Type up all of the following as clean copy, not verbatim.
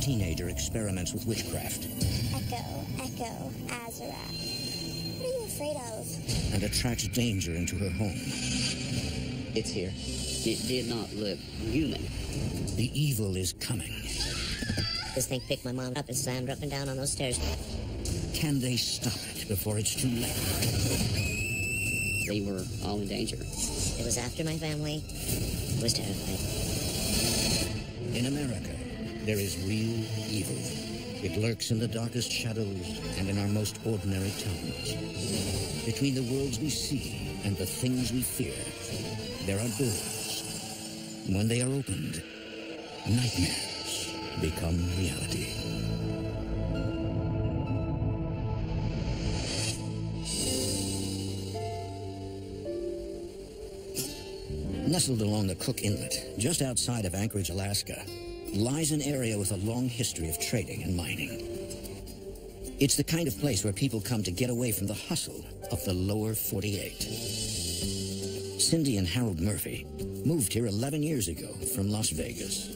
teenager experiments with witchcraft. Echo, Echo, Azarac. What are you afraid of? And attracts danger into her home. It's here. It did not look human. The evil is coming. This thing picked my mom up and slammed her up and down on those stairs. Can they stop it before it's too late? They were all in danger. It was after my family. I was terrified. In America, there is real evil. It lurks in the darkest shadows and in our most ordinary towns. Between the worlds we see and the things we fear, there are doors. When they are opened, nightmares become reality. Nestled along the Cook Inlet, just outside of Anchorage, Alaska, lies an area with a long history of trading and mining. It's the kind of place where people come to get away from the hustle of the lower 48. Cindy and Harold Murphy moved here 11 years ago from Las Vegas.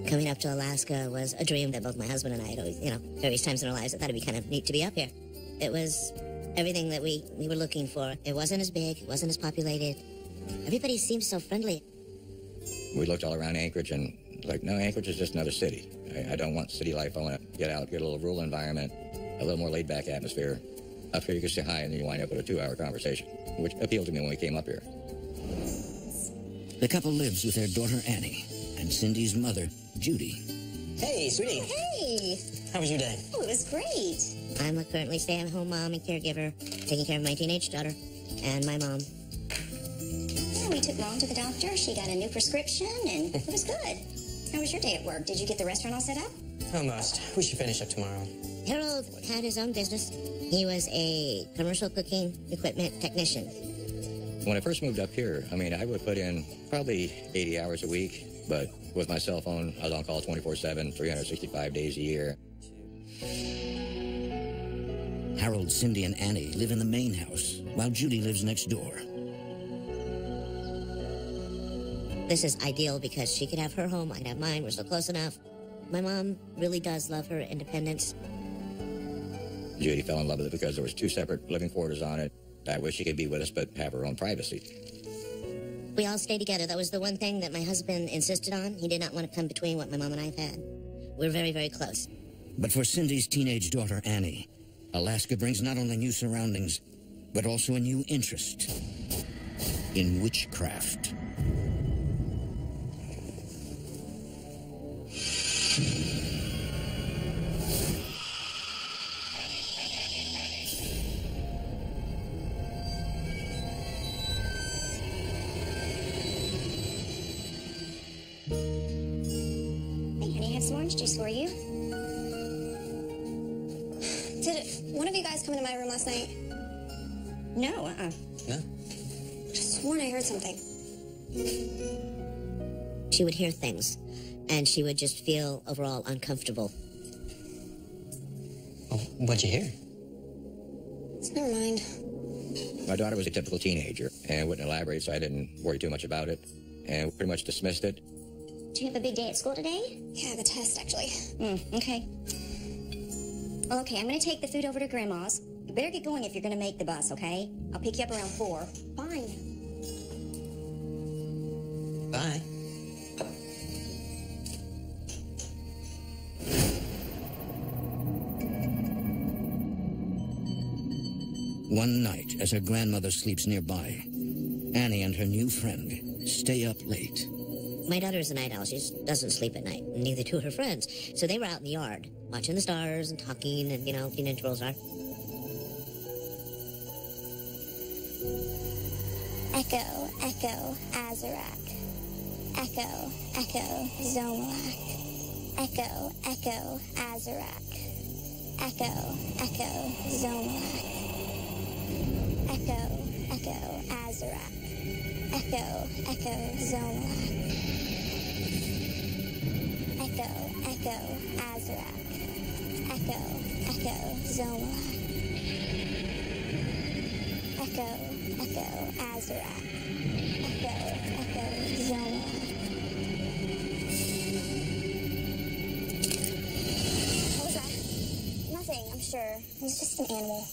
Coming up to Alaska was a dream that both my husband and I had always, various times in our lives, I thought it'd be kind of neat to be up here. It was everything that we were looking for. It wasn't as big, it wasn't as populated. Everybody seemed so friendly. We looked all around Anchorage and no, Anchorage is just another city. I don't want city life. I want to get out, get a little rural environment, a little more laid-back atmosphere. Up here you can say hi and then you wind up with a 2-hour conversation, which appealed to me when we came up here. The couple lives with their daughter Annie and Cindy's mother, Judy. Hey, sweetie. Hey! How was your day? Oh, it was great. I'm a currently stay-at-home mom and caregiver, taking care of my teenage daughter and my mom. Yeah, we took Mom to the doctor. She got a new prescription, and it was good. How was your day at work? Did you get the restaurant all set up? Almost. We should finish up tomorrow. Harold had his own business. He was a commercial cooking equipment technician. When I first moved up here, I would put in probably 80 hours a week, but with my cell phone, I was on call 24/7, 365 days a year. Harold, Cindy, and Annie live in the main house, while Judy lives next door. This is ideal because she could have her home, I could have mine, we're so close enough. My mom really does love her independence. Judy fell in love with it because there was 2 separate living quarters on it. That way she could be with us, but have her own privacy. We all stay together. That was the one thing that my husband insisted on. He did not want to come between what my mom and I have had. We're very, very close. But for Cindy's teenage daughter, Annie, Alaska brings not only new surroundings, but also a new interest in witchcraft. Orange juice for you. Did one of you guys come into my room last night? No, No? Just sworn I heard something. She would hear things, and she would just feel overall uncomfortable. Oh, what'd you hear? Never mind. My daughter was a typical teenager and wouldn't elaborate, so I didn't worry too much about it and pretty much dismissed it. Do you have a big day at school today? Yeah, the test, actually. Okay. Well, okay, I'm going to take the food over to Grandma's. You better get going if you're going to make the bus, okay? I'll pick you up around 4. Fine. Bye. One night, as her grandmother sleeps nearby, Annie and her new friend stay up late. My daughter is a night owl. She just doesn't sleep at night, and neither do her friends. So they were out in the yard, watching the stars and talking, and, teenage girls are. Echo, Echo, Azarac. Echo, Echo, Zomalak. Echo, Echo, Azarac. Echo, Echo, Zomalak. Echo, Echo, Azarac. Echo, Echo, Zomalak. Echo, Echo, Azarac. Echo, Echo, Zomalak. Echo, Echo, Azarac. Echo, Echo, Zomalak. It was just an animal.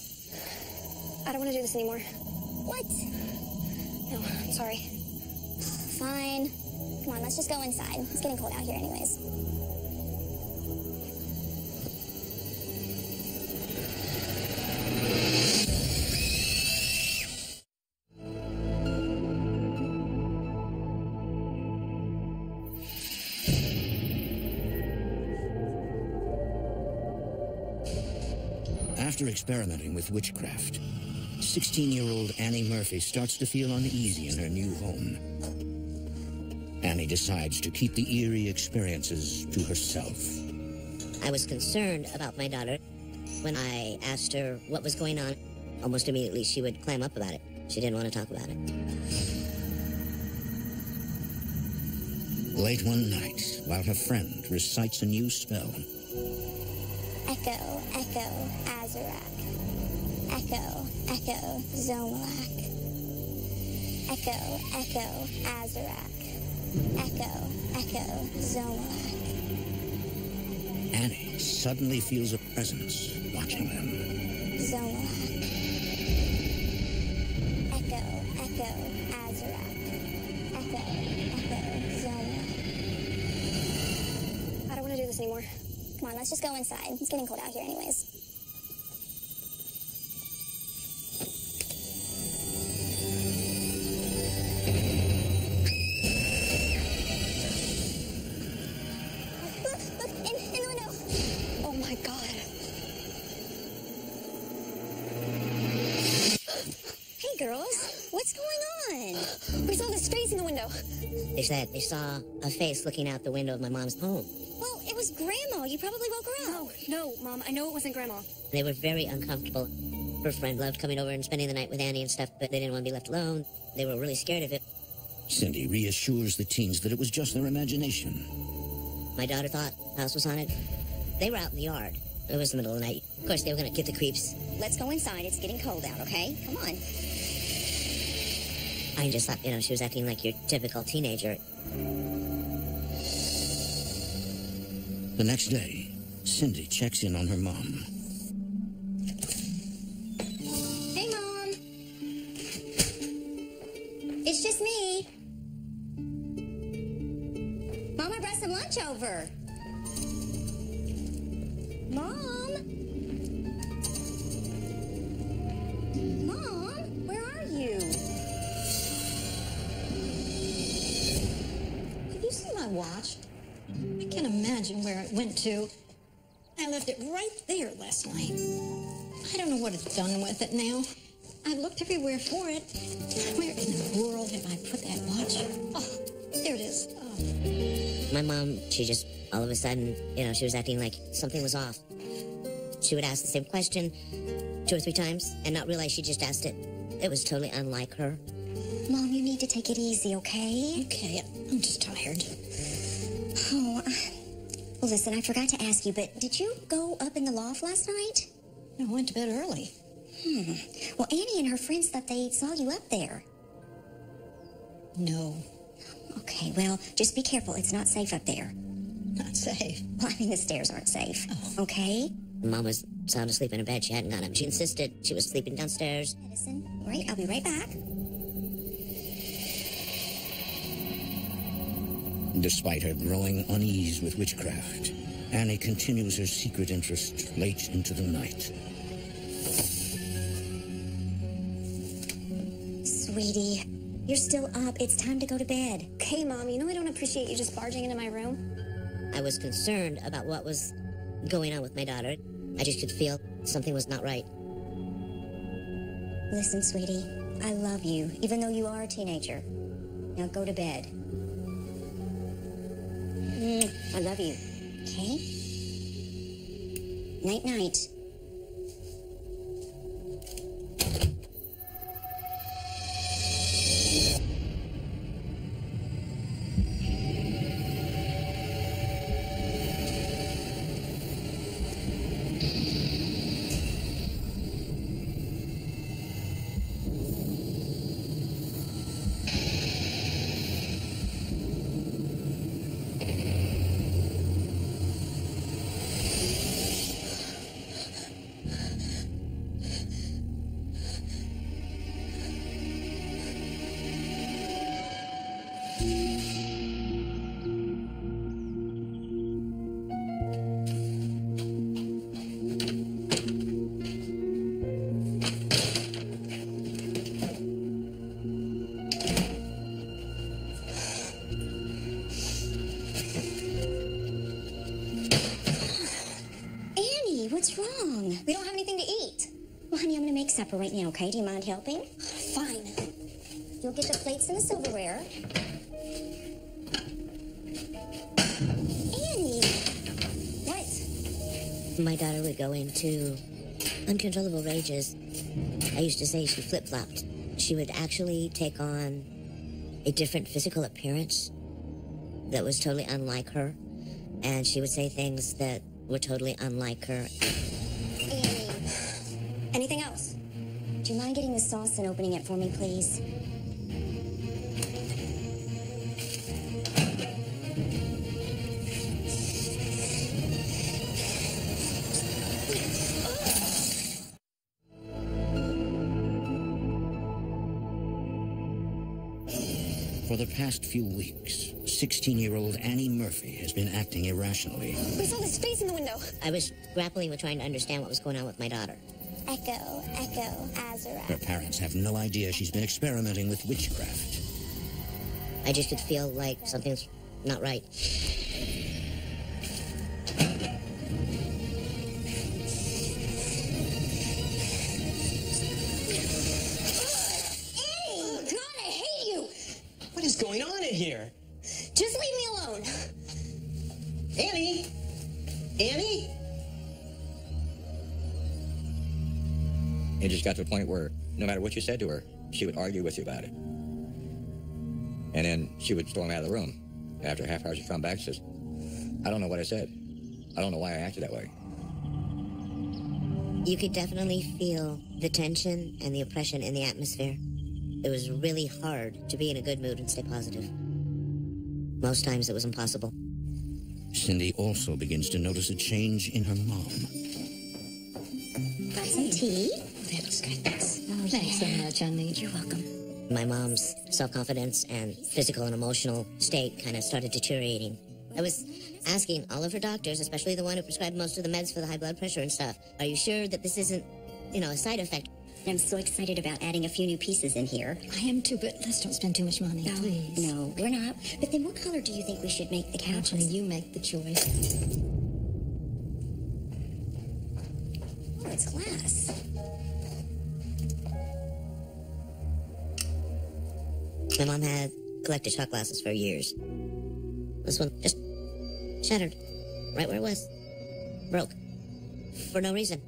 I don't want to do this anymore. What? No, I'm sorry. Fine. Come on, let's just go inside. It's getting cold out here anyways. After experimenting with witchcraft, 16-year-old Annie Murphy starts to feel uneasy in her new home. Annie decides to keep the eerie experiences to herself. I was concerned about my daughter. When I asked her what was going on, almost immediately she would clam up about it. She didn't want to talk about it. Late one night, while her friend recites a new spell, Echo, echo, Azarak. Echo, echo, Zomalak. Echo, echo, Azarak. Echo, echo, Zomalak. Annie suddenly feels a presence watching them. Zomalak. Echo, echo, Azarak. Echo, echo, Zomalak. I don't want to do this anymore. Come on, let's just go inside. It's getting cold out here anyways. Look, in the window. Oh my God. Hey, girls, what's going on? We saw this face in the window. They said they saw a face looking out the window of my mom's home. Well, it was Grandma. You probably woke her up. No, Mom, I know it wasn't Grandma. They were very uncomfortable. Her friend loved coming over and spending the night with Annie and stuff, but they didn't want to be left alone. They were really scared of it. Cindy reassures the teens that it was just their imagination. My daughter thought the house was haunted. They were out in the yard. It was the middle of the night. Of course, they were going to get the creeps. Let's go inside. It's getting cold out, okay? Come on. I just thought, she was acting like your typical teenager. The next day, Cindy checks in on her mom. Hey, Mom. It's just me. Mom, I brought some lunch over. Mom? Mom, where are you? Have you seen my watch? I can't imagine where it went to. I left it right there last night. I don't know what it's done with it now. I've looked everywhere for it. Where in the world have I put that watch? Oh, there it is. Oh. My mom, she just, all of a sudden, she was acting like something was off. She would ask the same question 2 or 3 times and not realize she just asked it. It was totally unlike her. Mom, you need to take it easy, okay? Okay, I'm just tired. Oh, well, listen, I forgot to ask you, but did you go up in the loft last night? I went to bed early. Well, Annie and her friends thought they saw you up there. No, Okay, well, just be careful. It's not safe up there. not safe. Well, I mean, the stairs aren't safe. Okay? Mom was sound asleep in her bed. She hadn't gone up. She insisted she was sleeping downstairs. Medicine. Right, I'll be right back. Despite her growing unease with witchcraft, Annie continues her secret interest late into the night. Sweetie, you're still up. It's time to go to bed. Okay, Mom, I don't appreciate you just barging into my room. I was concerned about what was going on with my daughter. I just could feel something was not right. Listen, sweetie, I love you, even though you are a teenager. Now go to bed. I love you. Okay? Night-night. supper right now, okay? Do you mind helping? Fine. You'll get the plates and the silverware. Annie! What? My daughter would go into uncontrollable rages. I used to say she flip-flopped. She would actually take on a different physical appearance that was totally unlike her. And she would say things that were totally unlike her. Annie. Anything else? Do you mind getting the sauce and opening it for me, please? For the past few weeks, 16-year-old Annie Murphy has been acting irrationally. We saw this face in the window. I was grappling with trying to understand what was going on with my daughter. Echo, Azura. Her parents have no idea she's been experimenting with witchcraft. I just could feel like something's not right. What is going on in here? Just leave me alone. Annie? Annie? It just got to the point where no matter what you said to her, she would argue with you about it. And then she would storm out of the room. After a half hour, she'd come back and says, I don't know what I said. I don't know why I acted that way. You could definitely feel the tension and the oppression in the atmosphere. It was really hard to be in a good mood and stay positive. Most times it was impossible. Cindy also begins to notice a change in her mom. Got some tea? That's good. Oh, thanks so much, honey. You're welcome. My mom's self-confidence and physical and emotional state kind of started deteriorating. I was asking all of her doctors, especially the one who prescribed most of the meds for the high blood pressure and stuff, are you sure that this isn't, a side effect? I'm so excited about adding a few new pieces in here. I am too, but let's don't spend too much money, please. No, we're not. But then what color do you think we should make the couches? Actually, you make the choice. Oh, it's glass. My mom had collected shot glasses for years. This one just shattered right where it was. Broke. For no reason.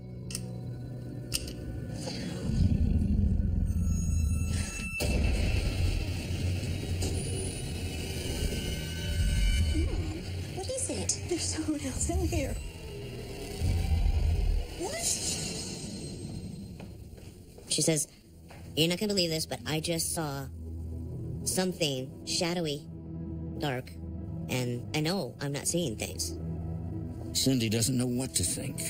What is it? There's someone else in here. What? She says, you're not going to believe this, but I just saw something shadowy, dark, and I know I'm not seeing things. Cindy doesn't know what to think.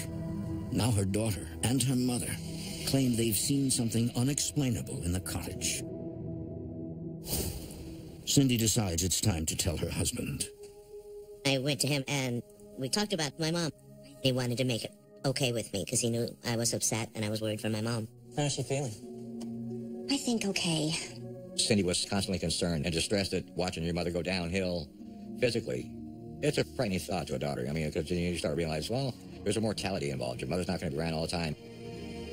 Now her daughter and her mother claim they've seen something unexplainable in the cottage. Cindy decides it's time to tell her husband. I went to him and we talked about my mom. He wanted to make it okay with me because he knew I was upset and I was worried for my mom. How's she feeling? I think okay. Cindy was constantly concerned and distressed at watching your mother go downhill physically. It's a frightening thought to a daughter. I mean, because you start to realize, well, there's a mortality involved. Your mother's not going to be around all the time.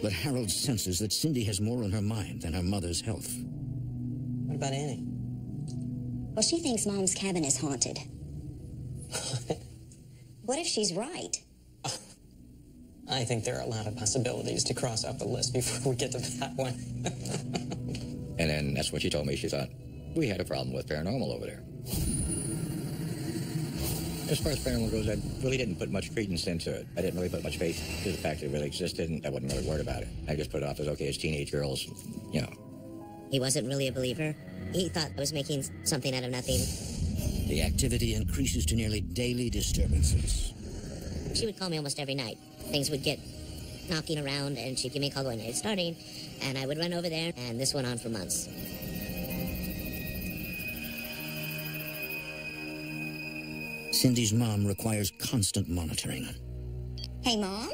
But Harold senses that Cindy has more on her mind than her mother's health. What about Annie? Well, she thinks Mom's cabin is haunted. What if she's right? I think there are a lot of possibilities to cross off the list before we get to that one. And then that's when she told me, she thought, we had a problem with paranormal over there. As far as paranormal goes, I really didn't put much credence into it. I didn't really put much faith to the fact that it really existed, and I wasn't really worried about it. I just put it off as, okay, as teenage girls, He wasn't really a believer. He thought I was making something out of nothing. The activity increases to nearly daily disturbances. She would call me almost every night. Things would get knocking around, and she'd give me a call going, it's starting, and I would run over there, and this went on for months. Cindy's mom requires constant monitoring. Hey, Mom?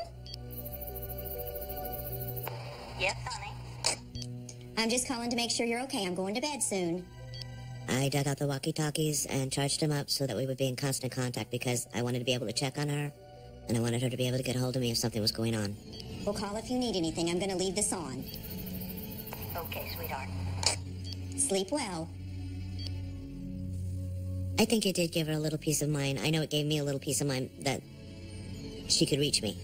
Yes, honey? I'm just calling to make sure you're okay. I'm going to bed soon. I dug out the walkie-talkies and charged them up so that we would be in constant contact because I wanted to be able to check on her and I wanted her to be able to get a hold of me if something was going on. We'll call if you need anything. I'm gonna leave this on. Okay, sweetheart. Sleep well. I think it did give her a little peace of mind. I know it gave me a little peace of mind that she could reach me.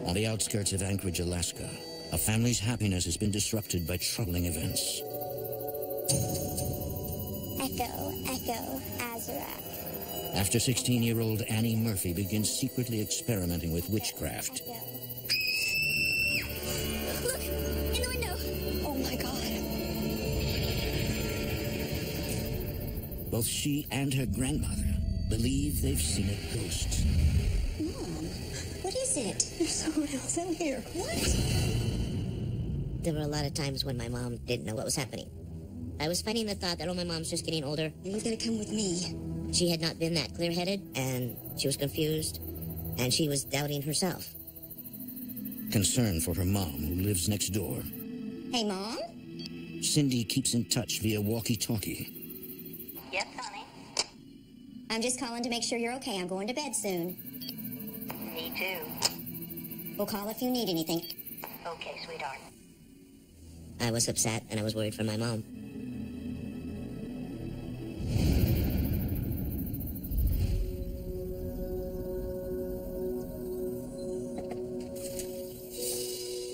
On the outskirts of Anchorage, Alaska, a family's happiness has been disrupted by troubling events. Echo, Echo, Azarac. After 16-year-old Annie Murphy begins secretly experimenting with witchcraft, Look, in the window. Oh my God. both she and her grandmother believe they've seen a ghost. Mom, what is it? There's someone else in here. What? There were a lot of times when my mom didn't know what was happening. I was fighting the thought that, oh, my mom's just getting older. You've got to come with me. She had not been that clear-headed, and she was confused, and she was doubting herself. Concerned for her mom, who lives next door, Hey, Mom? Cindy keeps in touch via walkie-talkie. Yes, honey. I'm just calling to make sure you're okay. I'm going to bed soon. Me too. We'll call if you need anything. Okay, sweetheart. I was upset, and I was worried for my mom.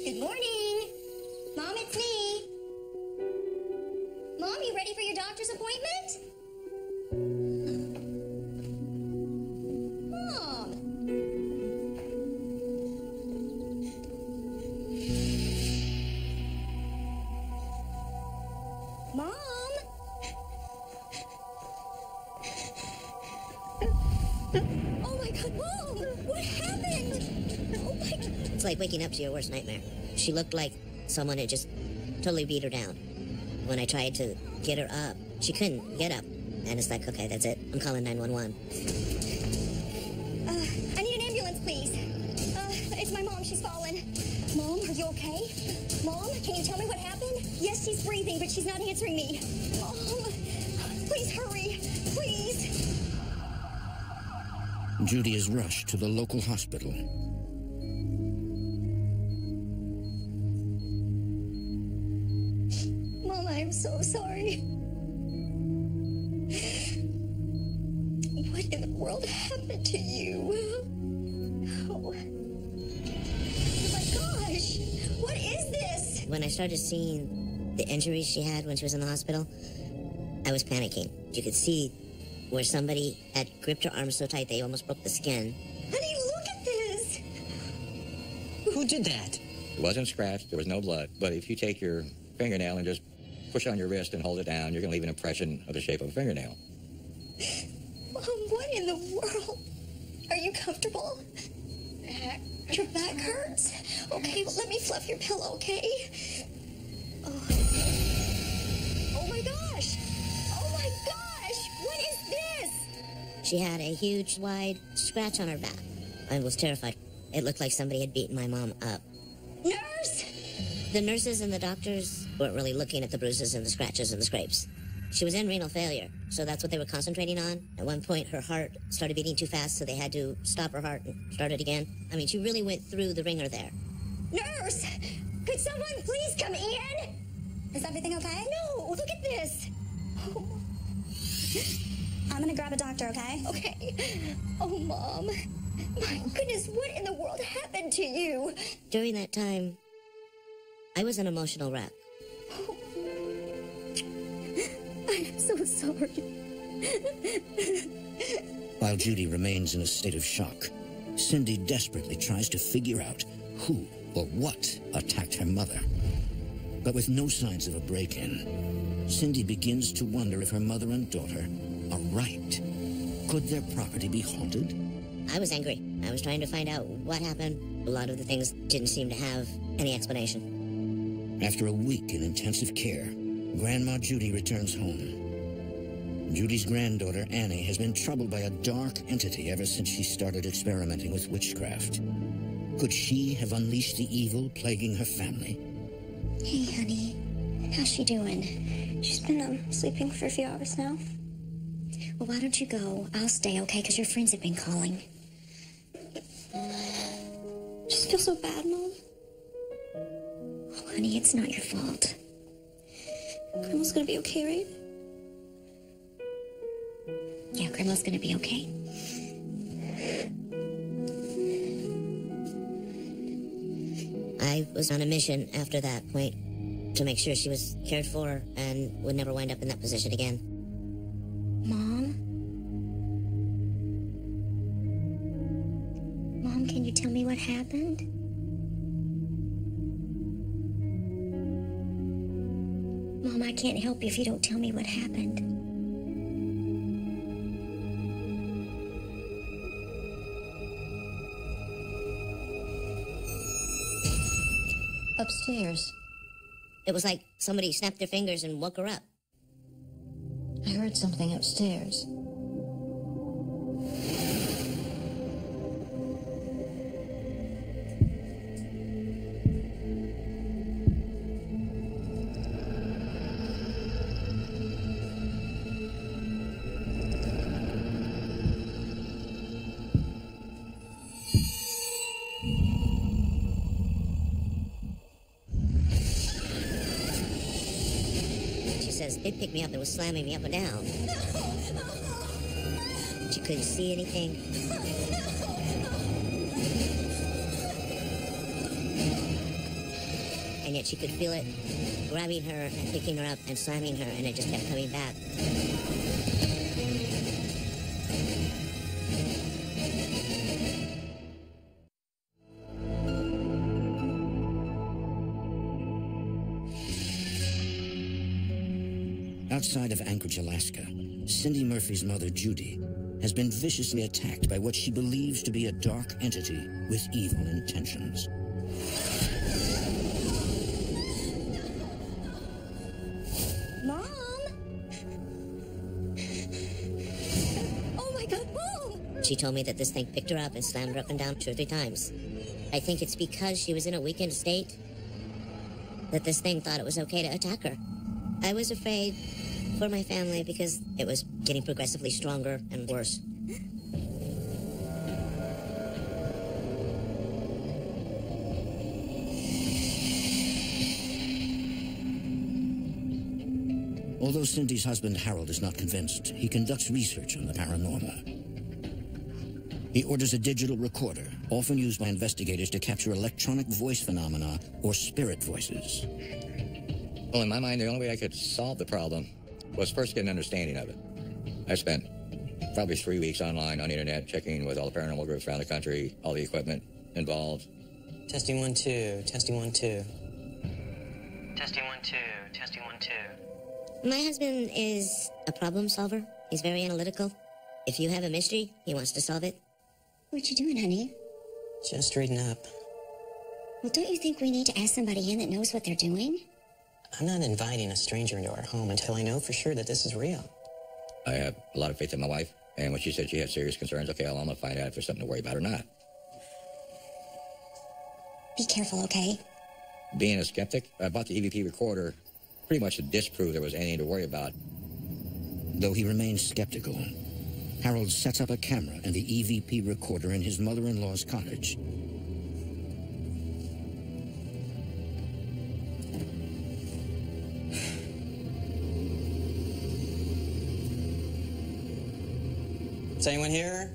Good morning. Mom, it's me. Mom, you ready for your doctor's appointment? Mom. Mom. Oh my God, Mom! What happened? Oh my God. It's like waking up to your worst nightmare. She looked like someone had just totally beat her down. When I tried to get her up, she couldn't get up. And it's like, okay, that's it. I'm calling 911. I need an ambulance, please. It's my mom. She's fallen. Mom, are you okay? Mom, can you tell me what happened? Yes, she's breathing, but she's not answering me. Mom, please hurry. Please. Judy is rushed to the local hospital. Mom, I am so sorry. What in the world happened to you? Oh my gosh. What is this? When I started seeing the injuries she had when she was in the hospital, I was panicking. You could see where somebody had gripped her arms so tight they almost broke the skin. Honey, look at this. Who did that? It wasn't scratched. There was no blood. But if you take your fingernail and just push on your wrist and hold it down, you're going to leave an impression of the shape of a fingernail. Mom, what in the world? Are you comfortable? Your back hurts? Okay, well, let me fluff your pillow, okay? Oh my gosh! Oh my gosh! What is this? She had a huge, wide scratch on her back. I was terrified. It looked like somebody had beaten my mom up. Nurse! The nurses and the doctors weren't really looking at the bruises and the scratches and the scrapes. She was in renal failure, so that's what they were concentrating on. At one point, her heart started beating too fast, so they had to stop her heart and start it again. I mean, she really went through the ringer there. Nurse! Could someone please come in? Is everything okay? No, look at this. Oh. I'm gonna grab a doctor, okay? Okay. Oh, Mom. My goodness, what in the world happened to you? During that time, I was an emotional wreck. I'm so sorry. While Judy remains in a state of shock, Cindy desperately tries to figure out who or what attacked her mother. But with no signs of a break-in, Cindy begins to wonder if her mother and daughter are right. Could their property be haunted? I was angry. I was trying to find out what happened. A lot of the things didn't seem to have any explanation. After a week in intensive care, Grandma Judy returns home. Judy's granddaughter, Annie, has been troubled by a dark entity ever since she started experimenting with witchcraft. Could she have unleashed the evil plaguing her family? Hey, honey. How's she doing? She's been sleeping for a few hours now. Well, why don't you go? I'll stay, okay? Because your friends have been calling. I just feel so bad, Mom. Oh, honey, it's not your fault. Grandma's gonna be okay, right? Yeah, Grandma's gonna be okay. I was on a mission after that point to make sure she was cared for and would never wind up in that position again. Mom? Mom, can you tell me what happened? Mom, I can't help you if you don't tell me what happened. Upstairs. It was like somebody snapped their fingers and woke her up. I heard something upstairs. It picked me up and was slamming me up and down. She couldn't see anything. And yet she could feel it grabbing her and picking her up and slamming her, and it just kept coming back. Outside of Anchorage, Alaska, Cindy Murphy's mother, Judy, has been viciously attacked by what she believes to be a dark entity with evil intentions. Mom? Oh my God, Mom! She told me that this thing picked her up and slammed her up and down 2 or 3 times. I think it's because she was in a weakened state that this thing thought it was okay to attack her. I was afraid for my family because it was getting progressively stronger and worse. Although Cindy's husband, Harold, is not convinced, he conducts research on the paranormal. He orders a digital recorder, often used by investigators to capture electronic voice phenomena or spirit voices. Well, in my mind, the only way I could solve the problem was first get an understanding of it. I spent probably 3 weeks online on the internet checking with all the paranormal groups around the country, all the equipment involved. Testing 1 2, testing 1 2. Testing 1 2, testing 1 2. My husband is a problem solver. He's very analytical. If you have a mystery, he wants to solve it. What you doing, honey? Just reading up. Well, don't you think we need to ask somebody in that knows what they're doing? I'm not inviting a stranger into our home until I know for sure that this is real. I have a lot of faith in my wife, and when she said she had serious concerns, okay, well, I'm going to find out if there's something to worry about or not. Be careful, okay? Being a skeptic, I bought the EVP recorder pretty much to disprove there was anything to worry about. Though he remains skeptical, Harold sets up a camera and the EVP recorder in his mother-in-law's cottage. Is anyone here?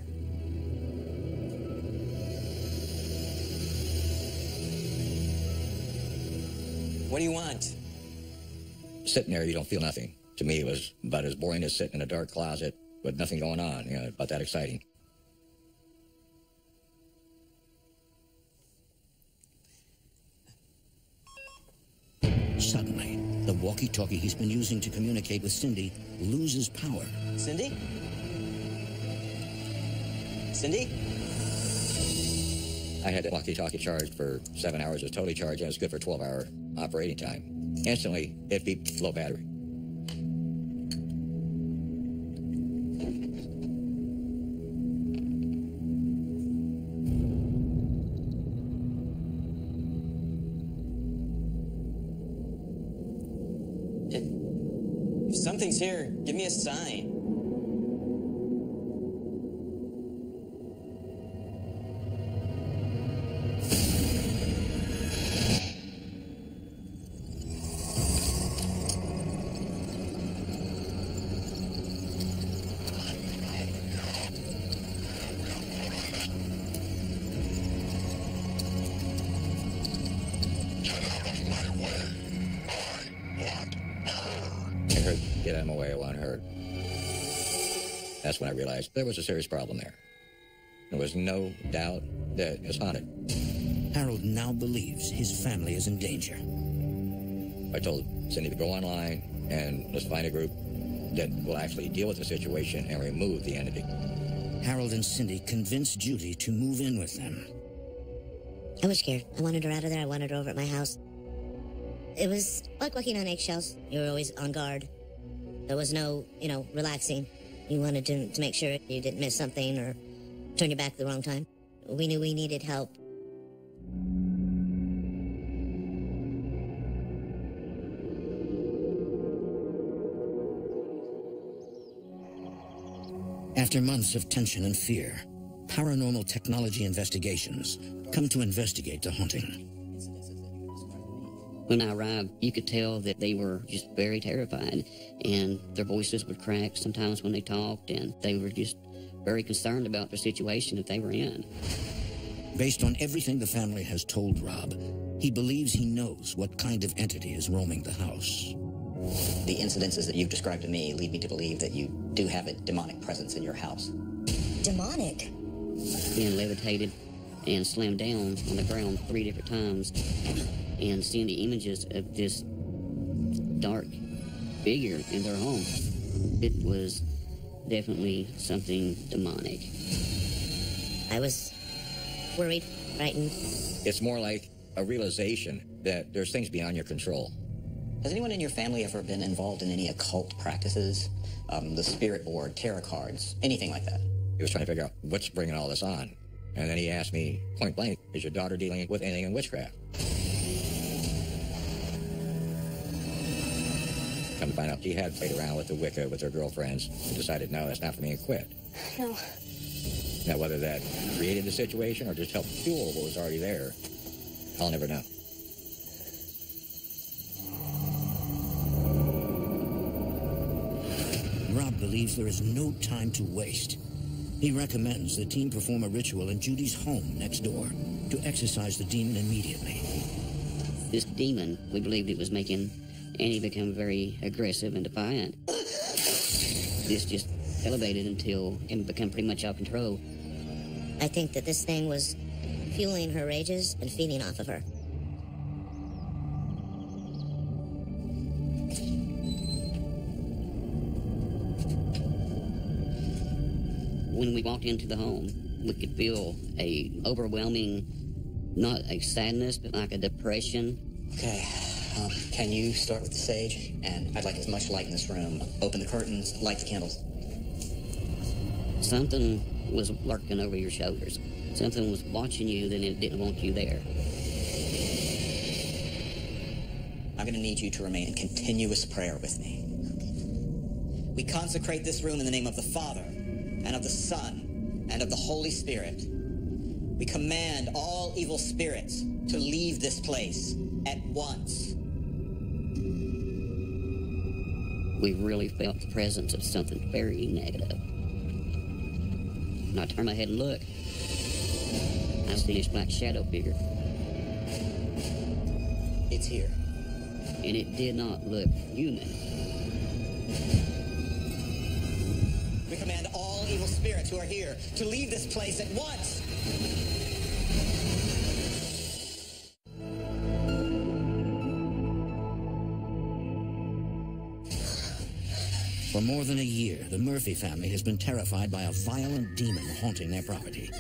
What do you want? Sitting there, you don't feel nothing. To me, it was about as boring as sitting in a dark closet with nothing going on, you know, about that exciting. Suddenly, the walkie-talkie he's been using to communicate with Cindy loses power. Cindy? Cindy? I had the walkie-talkie charged for 7 hours. It was totally charged, and it was good for 12-hour operating time. Instantly, it beeped low battery. If something's here, give me a sign. Get out of my way, I want her. That's when I realized there was a serious problem there. There was no doubt that it was haunted. Harold now believes his family is in danger. I told Cindy to go online and let's find a group that will actually deal with the situation and remove the entity. Harold and Cindy convinced Judy to move in with them. I was scared. I wanted her out of there. I wanted her over at my house. It was like walking on eggshells. You were always on guard. There was no, relaxing. You wanted to make sure you didn't miss something or turn your back at the wrong time. We knew we needed help. After months of tension and fear, paranormal technology investigations come to investigate the haunting. When I arrived, you could tell that they were just very terrified, and their voices would crack sometimes when they talked, and they were just very concerned about the situation that they were in. Based on everything the family has told Rob, he believes he knows what kind of entity is roaming the house. The incidences that you've described to me lead me to believe that you do have a demonic presence in your house. Demonic? Being levitated and slammed down on the ground 3 different times, and seeing the images of this dark figure in their home. It was definitely something demonic. I was worried, frightened. It's more like a realization that there's things beyond your control. Has anyone in your family ever been involved in any occult practices? The spirit board, tarot cards, anything like that? He was trying to figure out what's bringing all this on. And then he asked me point blank, is your daughter dealing with anything in witchcraft? Come to find out she had played around with the Wicca with her girlfriends and decided, no, that's not for me, and quit. No. Now, whether that created the situation or just helped fuel what was already there, I'll never know. Rob believes there is no time to waste. He recommends the team perform a ritual in Judy's home next door to exorcise the demon immediately. This demon, we believed it was making Annie become very aggressive and defiant. This just elevated until it became pretty much out of control. I think that this thing was fueling her rages and feeding off of her. When we walked into the home, we could feel a overwhelming, not a sadness, but like a depression. Okay, can you start with the sage? And I'd like as much light in this room. Open the curtains, light the candles. Something was lurking over your shoulders. Something was watching you, then it didn't want you there. I'm going to need you to remain in continuous prayer with me. We consecrate this room in the name of the Father, and of the Son, and of the Holy Spirit. We command all evil spirits to leave this place at once. We really felt the presence of something very negative. When I turned my head and looked, I see this black shadow figure. It's here. and it did not look human. We command all evil spirits who are here to leave this place at once. For more than a year, the Murphy family has been terrified by a violent demon haunting their property.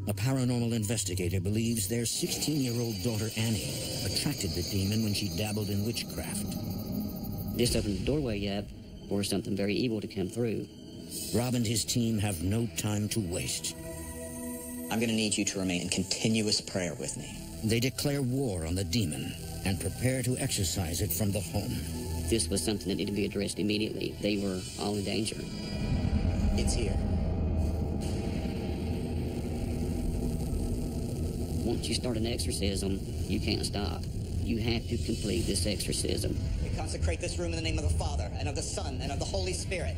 A paranormal investigator believes their 16-year-old daughter Annie attracted the demon when she dabbled in witchcraft. This opened the doorway up for something very evil to come through. Rob and his team have no time to waste. I'm going to need you to remain in continuous prayer with me. They declare war on the demon and prepare to exorcise it from the home. This was something that needed to be addressed immediately. They were all in danger. It's here. Once you start an exorcism, you can't stop. You have to complete this exorcism. We consecrate this room in the name of the Father, and of the Son, and of the Holy Spirit.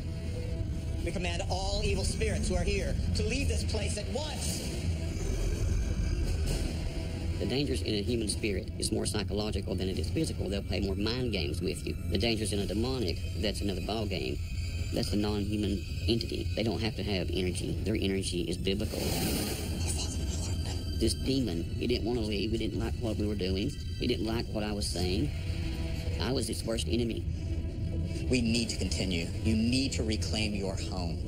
We command all evil spirits who are here to leave this place at once. The dangers in a human spirit is more psychological than it is physical. They'll play more mind games with you. The dangers in a demonic, that's another ball game. That's a non-human entity. They don't have to have energy. Their energy is biblical. This demon, he didn't want to leave. He didn't like what we were doing. He didn't like what I was saying. I was his worst enemy. We need to continue. You need to reclaim your home.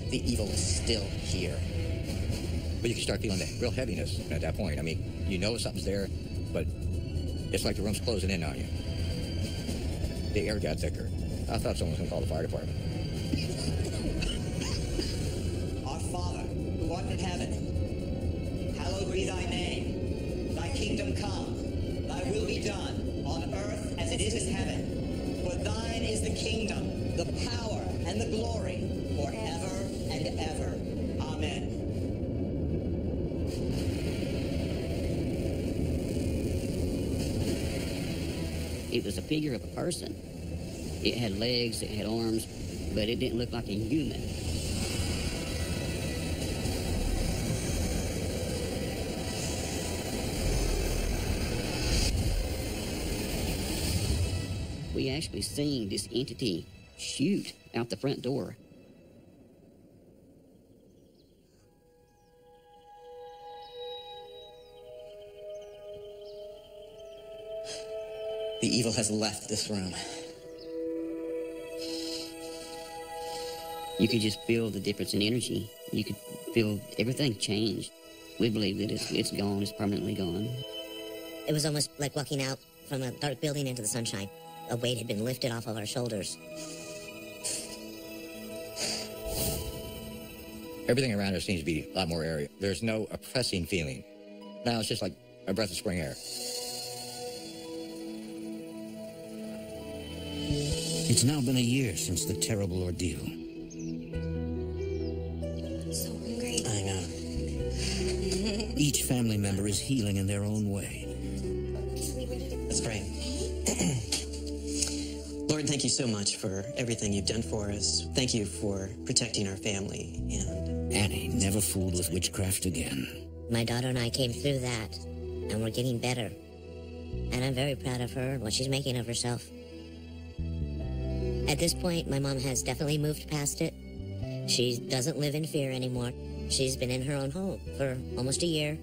The evil is still here. But you can start feeling that real heaviness at that point. I mean, you know something's there, but it's like the room's closing in on you. The air got thicker. I thought someone was going to call the fire department. Our Father, who art in heaven, hallowed be thy name. Thy kingdom come. Thy will be done on earth as it is in heaven. For thine is the kingdom, the power, and the glory forever and ever. Amen. It was a figure of a person. It had legs, it had arms, but it didn't look like a human. We actually seen this entity shoot out the front door. The evil has left this room. You could just feel the difference in energy. You could feel everything change. We believe that it's gone, it's permanently gone. It was almost like walking out from a dark building into the sunshine. A weight had been lifted off of our shoulders. Everything around us seems to be a lot more airy. There's no oppressing feeling. Now it's just like a breath of spring air. It's now been a year since the terrible ordeal. I'm so hungry. I know. Each family member is healing in their own way. Let's pray. Lord, thank you so much for everything you've done for us. Thank you for protecting our family. And Annie never fooled with witchcraft again. My daughter and I came through that, and we're getting better. And I'm very proud of her and what she's making of herself. At this point, my mom has definitely moved past it. She doesn't live in fear anymore. She's been in her own home for almost a year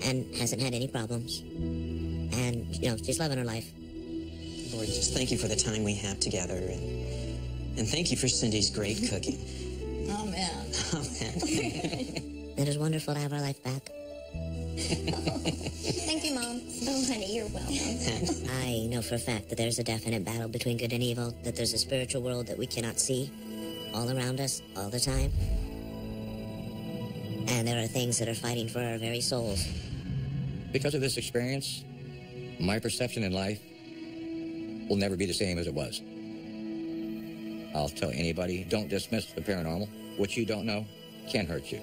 and hasn't had any problems. And, she's loving her life. Lord, just thank you for the time we have together. And thank you for Cindy's great cooking. Amen. Amen. It is wonderful to have our life back. Thank you, Mom. Oh, honey, you're welcome. I know for a fact that there's a definite battle between good and evil, that there's a spiritual world that we cannot see all around us, all the time. And there are things that are fighting for our very souls. Because of this experience, my perception in life will never be the same as it was. I'll tell anybody, don't dismiss the paranormal. What you don't know can hurt you.